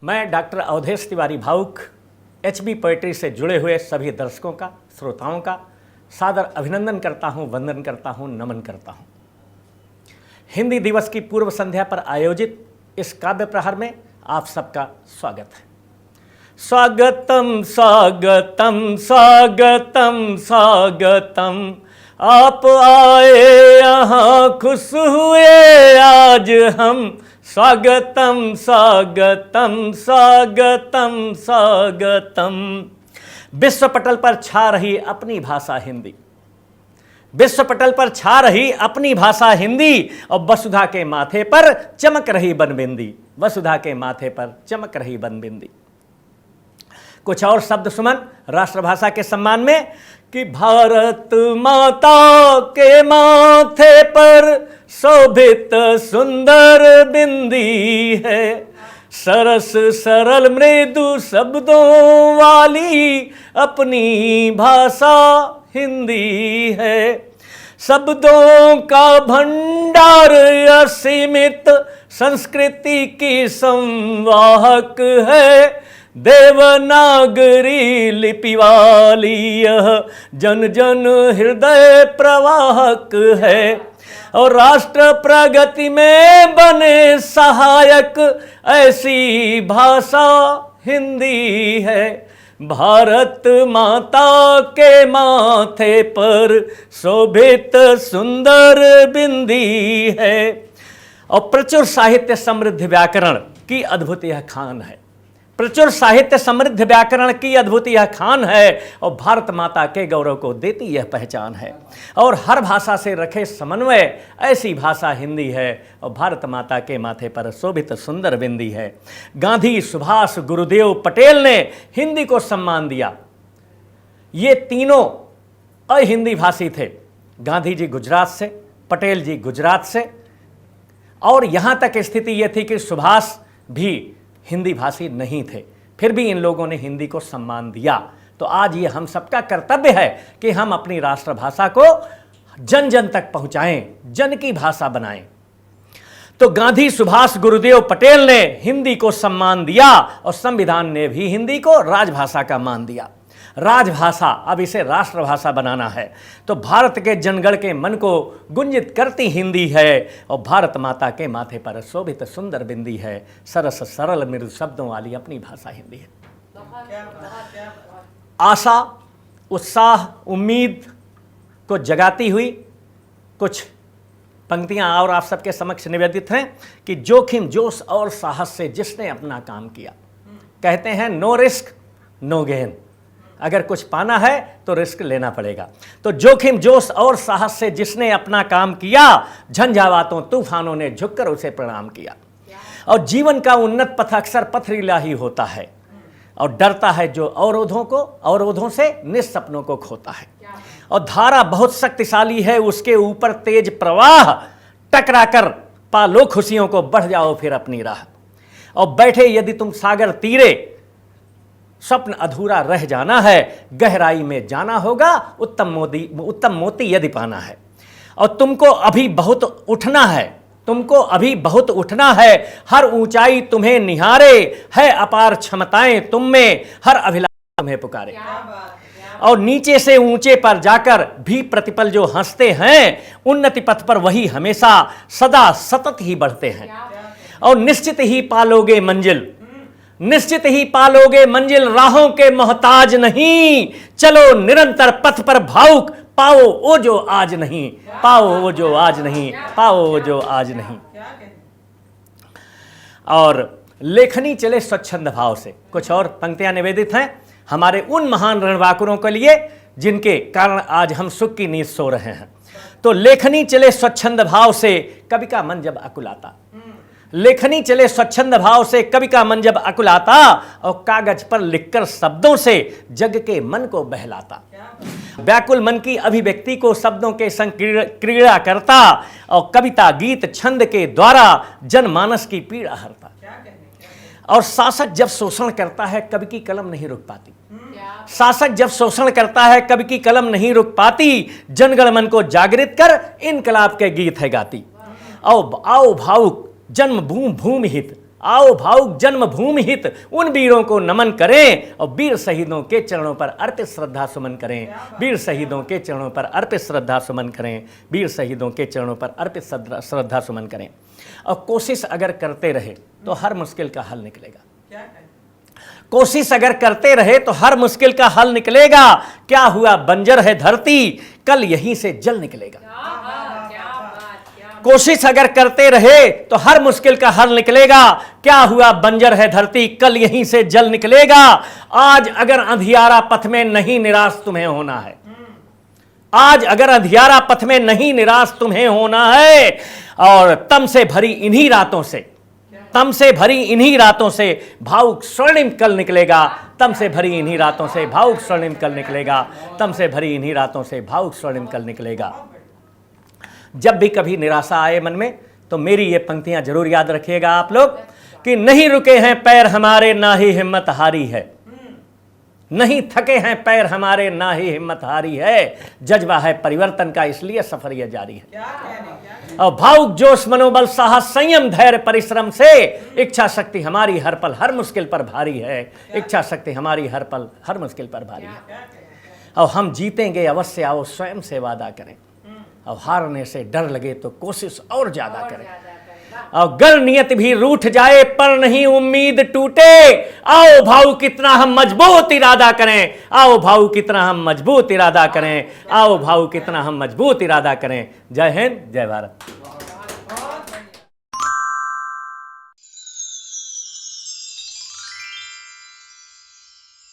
मैं डॉक्टर अवधेश तिवारी भावुक HB poetry से जुड़े हुए सभी दर्शकों का, श्रोताओं का सादर अभिनंदन करता हूं, वंदन करता हूं, नमन करता हूं। हिंदी दिवस की पूर्व संध्या पर आयोजित इस काव्य प्रहार में आप सबका स्वागत है। स्वागतम स्वागतम स्वागतम स्वागतम, आप आए यहाँ खुश हुए आज हम। स्वागतम स्वागतम स्वागतम स्वागतम। विश्व पटल पर छा रही अपनी भाषा हिंदी, विश्व पटल पर छा रही अपनी भाषा हिंदी, और वसुधा के माथे पर चमक रही बनबिंदी, वसुधा के माथे पर चमक रही बनबिंदी। कुछ और शब्द सुमन राष्ट्रभाषा के सम्मान में कि भारत माता के माथे पर शोभित सुंदर बिंदी है, सरस सरल मृदु शब्दों वाली अपनी भाषा हिंदी है। शब्दों का भंडार असीमित संस्कृति की संवाहक है, देवनागरी लिपि वाली यह जन जन हृदय प्रवाहक है, और राष्ट्र प्रगति में बने सहायक ऐसी भाषा हिंदी है। भारत माता के माथे पर शोभित सुंदर बिंदी है। और प्रचुर साहित्य समृद्ध व्याकरण की अद्भुत यह खान है, प्रचुर साहित्य समृद्ध व्याकरण की अद्भुत यह खान है, और भारत माता के गौरव को देती यह पहचान है। और हर भाषा से रखे समन्वय ऐसी भाषा हिंदी है, और भारत माता के माथे पर शोभित सुंदर बिंदी है। गांधी, सुभाष, गुरुदेव, पटेल ने हिंदी को सम्मान दिया। ये तीनों अहिंदी भाषी थे। गांधी जी गुजरात से, पटेल जी गुजरात से, और यहाँ तक स्थिति ये थी कि सुभाष भी हिंदी भाषी नहीं थे, फिर भी इन लोगों ने हिंदी को सम्मान दिया। तो आज ये हम सबका कर्तव्य है कि हम अपनी राष्ट्रभाषा को जन जन तक पहुंचाएं, जन की भाषा बनाएं। तो गांधी, सुभाष, गुरुदेव, पटेल ने हिंदी को सम्मान दिया, और संविधान ने भी हिंदी को राजभाषा का मान दिया। राजभाषा, अब इसे राष्ट्रभाषा बनाना है। तो भारत के जनगण के मन को गुंजित करती हिंदी है, और भारत माता के माथे पर शोभित सुंदर बिंदी है, सरस सरल मृदु शब्दों वाली अपनी भाषा हिंदी है। आशा, उत्साह, उम्मीद को जगाती हुई कुछ पंक्तियां और आप सबके समक्ष निवेदित हैं कि जोखिम, जोश और साहस से जिसने अपना काम किया, कहते हैं नो रिस्क नो गेन। अगर कुछ पाना है तो रिस्क लेना पड़ेगा। तो जोखिम, जोश और साहस से जिसने अपना काम किया, झंझावातों तूफानों ने झुककर उसे प्रणाम किया। और जीवन का उन्नत पथ अक्सर पथरीला ही होता है, और डरता है जो अवरोधों से निस्सपनों को खोता है। और धारा बहुत शक्तिशाली है, उसके ऊपर तेज प्रवाह, टकराकर पालो खुशियों को, बढ़ जाओ फिर अपनी राह। और बैठे यदि तुम सागर तीरे, स्वप्न अधूरा रह जाना है, गहराई में जाना होगा, उत्तम मोती यदि पाना है। और तुमको अभी बहुत उठना है, तुमको अभी बहुत उठना है, हर ऊंचाई तुम्हें निहारे, है अपार क्षमताएं तुम में, हर अभिलाष तुम्हें पुकारे। और नीचे से ऊंचे पर जाकर भी प्रतिपल जो हंसते हैं, उन्नति पथ पर वही हमेशा सदा सतत ही बढ़ते हैं। और निश्चित ही पालोगे मंजिल, निश्चित ही पालोगे मंजिल, राहों के मोहताज नहीं, चलो निरंतर पथ पर भावुक, पाओ वो जो आज नहीं, पाओ वो जो आज नहीं, पाओ वो जो आज नहीं। और लेखनी चले स्वच्छंद भाव से, कुछ और पंक्तियां निवेदित हैं हमारे उन महान रणबांकुरों के लिए जिनके कारण आज हम सुख की नींद सो रहे हैं। तो लेखनी चले स्वच्छंद भाव से कवि का मन जब अकुलाता, लेखनी चले स्वच्छंद भाव से कवि का मन जब अकुलाता, और कागज पर लिखकर शब्दों से जग के मन को बहलाता। व्याकुल मन की अभिव्यक्ति को शब्दों के संग क्रीड़ा करता, और कविता गीत छंद के द्वारा जनमानस की पीड़ा हरता। और शासक जब शोषण करता है, कवि की कलम नहीं रुक पाती। शासक जब शोषण करता है, कवि की कलम नहीं रुक पाती। जनगण मन को जागृत कर इनकलाब के गीत है गाती। आओ भावुक जन्म भूमि हित, आओ भावुक जन्मभूमि हित उन वीरों को नमन करें और वीर शहीदों के चरणों पर अर्पित श्रद्धा सुमन करें, वीर शहीदों के चरणों पर अर्पित श्रद्धा सुमन करें, वीर शहीदों के चरणों पर अर्पित श्रद्धा सुमन करें। और कोशिश अगर करते रहे तो हर मुश्किल का हल निकलेगा। कोशिश अगर करते रहे तो हर मुश्किल का हल निकलेगा। क्या हुआ बंजर है धरती, कल यहीं से जल निकलेगा। कोशिश अगर करते रहे तो हर मुश्किल का हल निकलेगा। क्या हुआ बंजर है धरती, कल यहीं से जल निकलेगा। आज अगर अंधियारा पथ में नहीं निराश तुम्हें होना है, आज अगर अंधियारा पथ में नहीं निराश तुम्हें होना है, और तम से भरी इन्हीं रातों से, तम से भरी इन्हीं रातों से भावुक स्वर्णिम कल निकलेगा। तम से भरी इन्हीं रातों से भावुक स्वर्णिम कल निकलेगा। तम से भरी इन्हीं रातों से भावुक स्वर्णिम कल निकलेगा। जब भी कभी निराशा आए मन में तो मेरी ये पंक्तियां जरूर याद रखिएगा आप लोग कि नहीं रुके हैं पैर हमारे ना ही हिम्मत हारी है, नहीं थके हैं पैर हमारे ना ही हिम्मत हारी है, जज्बा है परिवर्तन का इसलिए सफर यह जारी है। और भावुक जोश मनोबल साहस संयम धैर्य परिश्रम से इच्छा शक्ति हमारी हर पल हर मुश्किल पर भारी है, इच्छा शक्ति हमारी हर पल हर मुश्किल पर भारी है। और हम जीतेंगे अवश्य, आओ स्वयं से वादा करें, और हारने से डर लगे तो कोशिश और ज्यादा करें। और गर नियत भी रूठ जाए पर नहीं उम्मीद टूटे, आओ भाऊ कितना हम मजबूत इरादा करें, आओ भाऊ कितना हम मजबूत इरादा करें, आओ भाऊ कितना हम मजबूत इरादा करें। जय हिंद, जय भारत।